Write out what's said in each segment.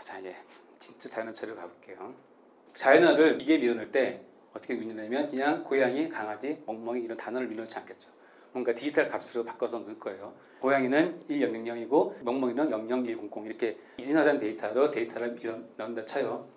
자, 이제 진짜 자연어처리로 가볼게요. 자연어를 이게 밀어넣을 때 어떻게 밀어넣냐면 그냥 고양이, 강아지, 멍멍이 이런 단어를 밀어넣지 않겠죠. 뭔가 디지털 값으로 바꿔서 넣을 거예요. 고양이는 1000이고 멍멍이는 00100 이렇게 이진화된 데이터로 데이터를 밀어넣는다 쳐요.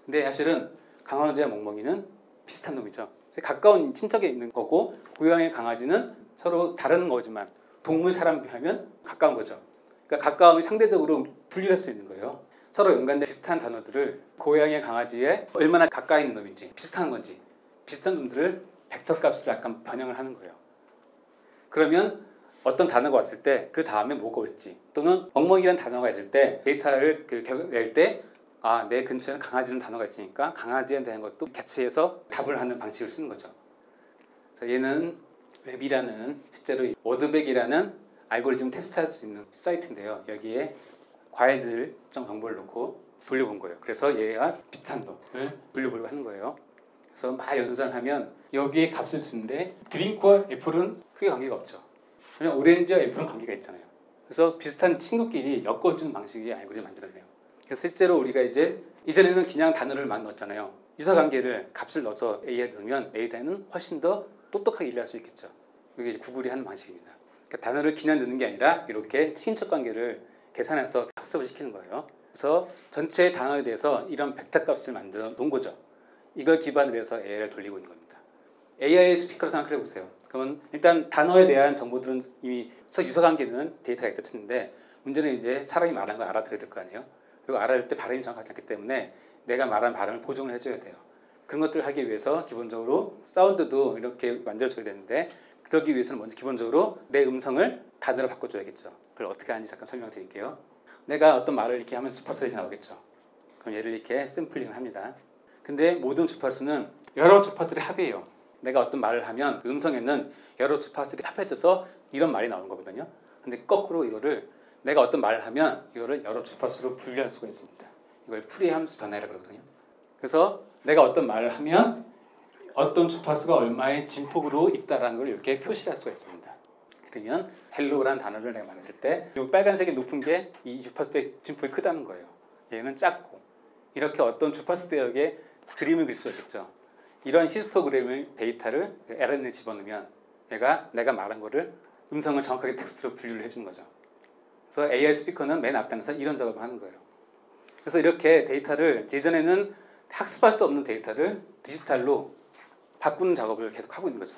근데 사실은 강아지와 멍멍이는 비슷한 놈이죠. 가까운 친척에 있는 거고 고양이, 강아지는 서로 다른 거지만 동물, 사람 비하면 가까운 거죠. 그러니까 가까움이 상대적으로 분리할 수 있는 거예요. 서로 연관된 비슷한 단어들을 고양이, 강아지에 얼마나 가까이 있는 놈인지 비슷한 건지 비슷한 놈들을 벡터 값으로 약간 변형을 하는 거예요. 그러면 어떤 단어가 왔을 때 그 다음에 뭐가 올지 또는 멍멍이라는 단어가 있을 때 데이터를 낼 때 아, 내 근처에는 강아지라는 단어가 있으니까 강아지에 대한 것도 캐치해서 답을 하는 방식을 쓰는 거죠. 그래서 얘는 웹이라는 실제로 워드백이라는 알고리즘 테스트할 수 있는 사이트인데요. 여기에 과외들 정보를 넣고 돌려본 거예요. 그래서 얘와 비슷한 놈을 돌려보려고 하는 거예요. 그래서 막 연산을 하면 여기에 값을 주는데 드링크와 애플은 크게 관계가 없죠. 그냥 오렌지와 애플은 관계가 있잖아요. 그래서 비슷한 친구끼리 엮어주는 방식의 알고리즘을 만들어내요. 그래서 실제로 우리가 이전에는 그냥 단어를 만 넣었잖아요. 유사관계를 값을 넣어서 A에 넣으면 A는 훨씬 더 똑똑하게 일할 수 있겠죠. 이게 구글이 하는 방식입니다. 그러니까 단어를 그냥 넣는 게 아니라 이렇게 친인척 관계를 계산해서 학습을 시키는 거예요. 그래서 전체 단어에 대해서 이런 벡터 값을 만들어 놓은 거죠. 이걸 기반으로 해서 AI를 돌리고 있는 겁니다. AI 스피커로 생각해 보세요. 그러면 일단 단어에 대한 정보들은 이미 유사관계는 데이터가 있다 치는데 문제는 이제 사람이 말하는 걸 알아들어야 될 거 아니에요. 그리고 알아들 때 발음이 정확하지 않기 때문에 내가 말한 발음을 보정을 해줘야 돼요. 그런 것들을 하기 위해서 기본적으로 사운드도 이렇게 만들어줘야 되는데 그러기 위해서는 먼저 기본적으로 내 음성을 단어로 바꿔줘야겠죠. 그걸 어떻게 하는지 잠깐 설명드릴게요. 내가 어떤 말을 이렇게 하면 주파수가 나오겠죠. 그럼 얘를 이렇게 샘플링을 합니다. 근데 모든 주파수는 여러 주파수들의 합이에요. 내가 어떤 말을 하면 그 음성에는 여러 주파수들이 합해져서 이런 말이 나오는 거거든요. 근데 거꾸로 이거를 내가 어떤 말을 하면 이거를 여러 주파수로 분리할 수가 있습니다. 이걸 프리 함수 변화라고 그러거든요. 그래서 내가 어떤 말을 하면 어떤 주파수가 얼마의 진폭으로 있다라는 걸 이렇게 표시할 수가 있습니다. 그러면 헬로라는 단어를 내가 말했을 때 이 빨간색이 높은 게 이 주파수의 진폭이 크다는 거예요. 얘는 작고 이렇게 어떤 주파수 대역에 그림을 그릴 수 있겠죠. 이런 히스토그램을 데이터를 LN에 집어넣으면 얘가 내가 말한 거를 음성을 정확하게 텍스트로 분류를 해주는 거죠. 그래서 AI 스피커는 맨 앞단에서 이런 작업을 하는 거예요. 그래서 이렇게 데이터를 예전에는 학습할 수 없는 데이터를 디지털로 바꾸는 작업을 계속 하고 있는 거죠.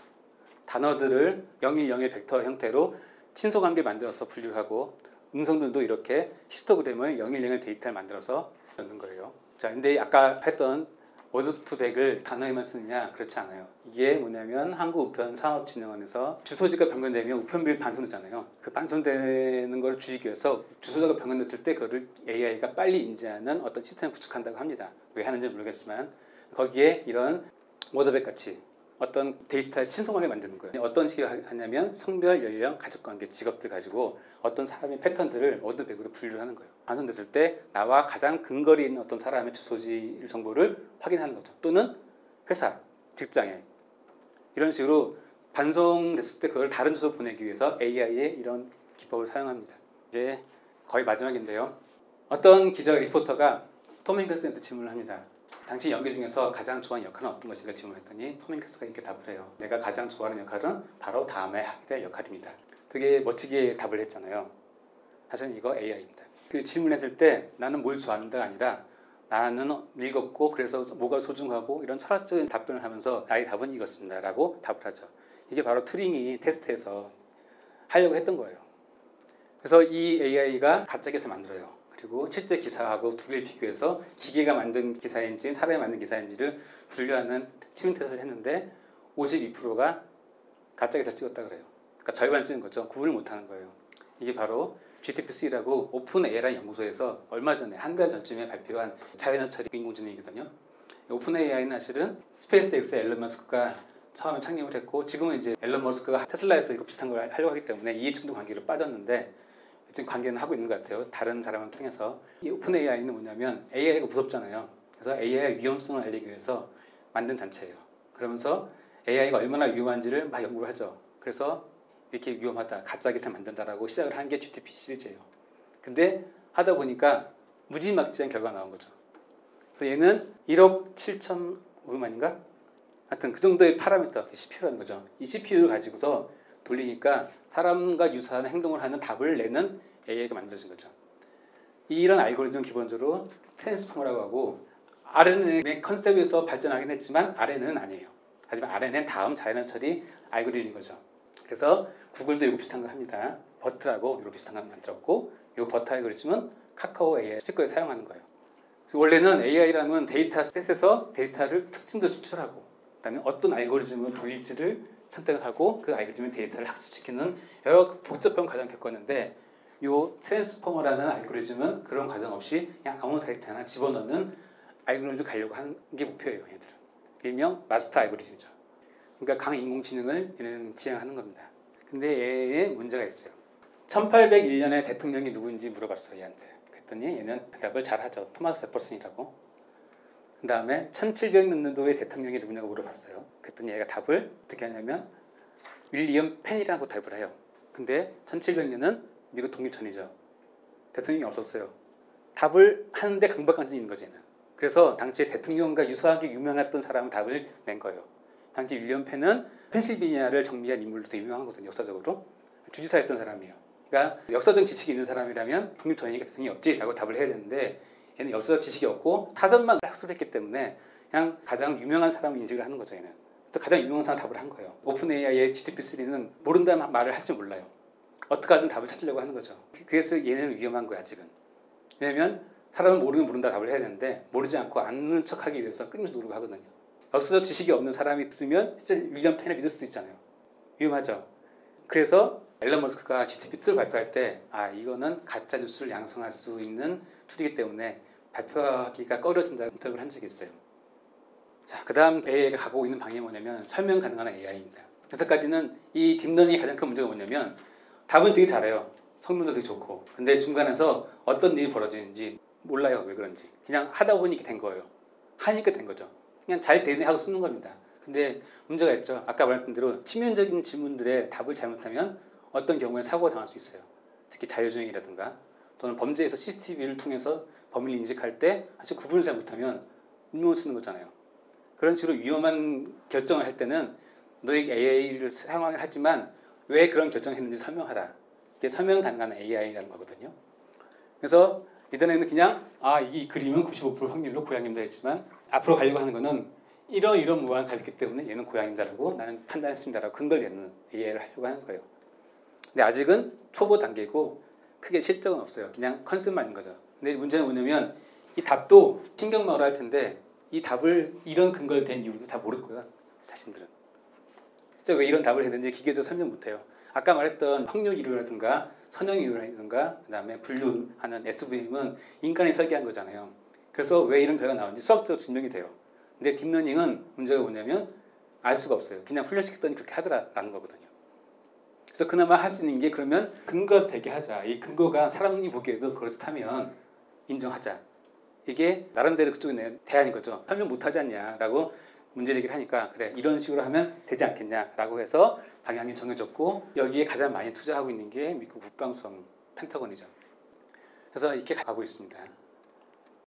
단어들을 010 벡터 형태로 친소관계를 만들어서 분류하고 음성들도 이렇게 히스토그램을 010 데이터를 만들어서 넣는 거예요. 자, 근데 아까 했던 워드2백을 단어에만 쓰느냐? 그렇지 않아요. 이게 뭐냐면 한국우편산업진흥원에서 주소지가 변경되면 우편비를 반송되잖아요. 그 반송되는 걸 줄이기 위해서 주소지가 변경됐을 때 그거를 AI가 빨리 인지하는 어떤 시스템을 구축한다고 합니다. 왜 하는지 모르겠지만 거기에 이런 워드백 같이 어떤 데이터의 친소관계를 만드는 거예요. 어떤 식으로 하냐면 성별, 연령, 가족관계, 직업들 가지고 어떤 사람의 패턴들을 워드백으로 분류를 하는 거예요. 반송됐을 때 나와 가장 근거리 있는 어떤 사람의 주소지 정보를 확인하는 거죠. 또는 회사, 직장에 이런 식으로 반송됐을 때 그걸 다른 주소로 보내기 위해서 AI의 이런 기법을 사용합니다. 이제 거의 마지막인데요. 어떤 기자 리포터가 톰 행크스한테 질문을 합니다. 당신 연기 중에서 가장 좋아하는 역할은 어떤 것인가 질문했더니 톰 행크스가 이렇게 답을 해요. 내가 가장 좋아하는 역할은 바로 다음에 하게 될 역할입니다. 되게 멋지게 답을 했잖아요. 사실 이거 AI입니다. 그 질문했을 때 나는 뭘 좋아하는다가 아니라 나는 읽었고 그래서 뭐가 소중하고 이런 철학적인 답변을 하면서 나의 답은 이것입니다 라고 답을 하죠. 이게 바로 튜링이 테스트에서 하려고 했던 거예요. 그래서 이 AI가 가짜기사 만들어요. 그리고 실제 기사하고 두 개를 비교해서 기계가 만든 기사인지 사람이 만든 기사인지를 분류하는 튜링 테스트를 했는데 52%가 가짜기사 찍었다 그래요. 그러니까 절반 찍은 거죠. 구분을 못하는 거예요. 이게 바로 GTP-C라고 오픈 AI라는 연구소에서 얼마 전에 한 달 전쯤에 발표한 자연어 처리 인공지능이거든요. 오픈 AI는 사실은 스페이스X의 앨런 머스크가 처음에 창립을 했고 지금은 이제 앨런 머스크가 테슬라에서 이거 비슷한 걸 하려고 하기 때문에 이해충돌 관계로 빠졌는데 지금 관계는 하고 있는 것 같아요. 다른 사람을 통해서. 이 오픈 AI는 뭐냐면 AI가 무섭잖아요. 그래서 AI의 위험성을 알리기 위해서 만든 단체예요. 그러면서 AI가 얼마나 위험한지를 막 연구를 하죠. 그래서 이렇게 위험하다, 가짜 기사 만든다라고 시작을 한 게 GTP 시리즈예요. 근데 하다 보니까 무지막지한 결과가 나온 거죠. 그래서 얘는 1억 7,500만인가? 하여튼 그 정도의 파라미터, CPU라는 거죠. 이 CPU를 가지고서 돌리니까 사람과 유사한 행동을 하는 답을 내는 AI가 만들어진 거죠. 이런 알고리즘은 기본적으로 트랜스포머라고 하고 RNN의 컨셉에서 발전하긴 했지만 RNN은 아니에요. 하지만 RNN 다음 자연어 처리 알고리즘인 거죠. 그래서 구글도 이거 비슷한 거 합니다. 버트라고 이거 비슷한 거 만들었고 이 버트 알고리즘은 카카오 AI 스피커에 사용하는 거예요. 그래서 원래는 AI라는 건 데이터셋에서 데이터를 특징도 추출하고 그다음에 어떤 알고리즘을 돌릴지를 선택을 하고 그 알고리즘의 데이터를 학습시키는 여러 복잡한 과정을 겪었는데 이 트랜스포머라는 알고리즘은 그런 과정 없이 그냥 아무 데이터나 집어넣는 알고리즘을 가려고 하는 게 목표예요. 얘들은. 일명 마스터 알고리즘이죠. 그러니까 강인공지능을 얘는 지향하는 겁니다. 근데 얘에 문제가 있어요. 1801년에 대통령이 누구인지 물어봤어요. 얘한테. 그랬더니 얘는 대답을 잘하죠. 토마스 제퍼슨이라고. 그 다음에 1700년도에 대통령이 누구냐고 물어봤어요. 그랬더니 얘가 답을 어떻게 하냐면 윌리엄 펜이라고 답을 해요. 근데 1700년은 미국 독립 전이죠. 대통령이 없었어요. 답을 하는데 강박관점이 있는 거지. 그래서 당시에 대통령과 유사하게 유명했던 사람은 답을 낸 거예요. 당시 윌리엄 펜은 펜실베니아를 정리한 인물로 더 유명하거든요. 역사적으로. 주지사였던 사람이에요. 그러니까 역사적 지식이 있는 사람이라면 독립 전이니까 대통령이 없지 라고 답을 해야 되는데 얘는 역사적 지식이 없고 타전만 학습했기 때문에 그냥 가장 유명한 사람을 인식을 하는 거죠. 얘는. 그래서 가장 유명한 사람 답을 한 거예요. 오픈 AI의 GPT-3는 모른다는 말을 할 줄 몰라요. 어떻게 하든 답을 찾으려고 하는 거죠. 그래서 얘는 위험한 거야 지금. 왜냐면 사람은 모른다 답을 해야 되는데 모르지 않고 아는 척하기 위해서 끊임없이 노력을 하거든요. 역사적 지식이 없는 사람이 들으면 진짜 윌리엄 펜을 믿을 수도 있잖아요. 위험하죠. 그래서 앨런 머스크가 GPT-3를 발표할 때 이거는 가짜 뉴스를 양성할 수 있는 툴이기 때문에 발표하기가 꺼려진다는 인터뷰를 한 적이 있어요. 자, 그 다음 AI가 가고 있는 방향이 뭐냐면 설명 가능한 AI입니다. 여기까지는 이 딥러닝의 가장 큰 문제가 뭐냐면 답은 되게 잘해요. 성능도 되게 좋고. 근데 중간에서 어떤 일이 벌어지는지 몰라요. 왜 그런지. 그냥 하다 보니 이렇게 된 거예요. 하니까 된 거죠. 그냥 잘 되네 하고 쓰는 겁니다. 근데 문제가 있죠. 아까 말했던 대로 치명적인 질문들의 답을 잘못하면 어떤 경우에 사고가 당할 수 있어요. 특히 자율주행이라든가 또는 범죄에서 CCTV를 통해서 범인을 인식할 때 사실 구분을 잘못하면 운명을 쓰는 거잖아요. 그런 식으로 위험한 결정을 할 때는 너에게 AI를 사용하긴 하지만 왜 그런 결정을 했는지 설명하라. 이게 설명 가능한 AI라는 거거든요. 그래서 예전에는 그냥 이 그림은 95% 확률로 고양이입니다 했지만 앞으로 가려고 하는 거는 이런 모양을 가졌기 때문에 얘는 고양이다라고 나는 판단했습니다라고 근거를 내는 AI를 하려고 하는 거예요. 근데 아직은 초보 단계고 크게 실적은 없어요. 그냥 컨셉만 있는 거죠. 근데 문제는 뭐냐면 이 답도 신경망으로 할 텐데 이 답을 이런 근거를 댄 이유도 다 모를 거야. 자신들은. 진짜 왜 이런 답을 했는지 기계적으로 설명 못해요. 아까 말했던 확률 이론이라든가 선형 이론이라든가 그 다음에 분류하는 SVM은 인간이 설계한 거잖아요. 그래서 왜 이런 결과가 나오는지 수학적으로 증명이 돼요. 근데 딥러닝은 문제가 뭐냐면 알 수가 없어요. 그냥 훈련시켰더니 그렇게 하더라라는 거거든요. 그래서 그나마 할 수 있는 게 그러면 근거 되게 하자. 이 근거가 사람이 보기에도 그렇다면 인정하자. 이게 나름대로 그쪽에 대안인 거죠. 설명 못하지 않냐라고 문제제기를 하니까 그래 이런 식으로 하면 되지 않겠냐라고 해서 방향이 정해졌고 여기에 가장 많이 투자하고 있는 게 미국 국방성 펜타곤이죠. 그래서 이렇게 가고 있습니다.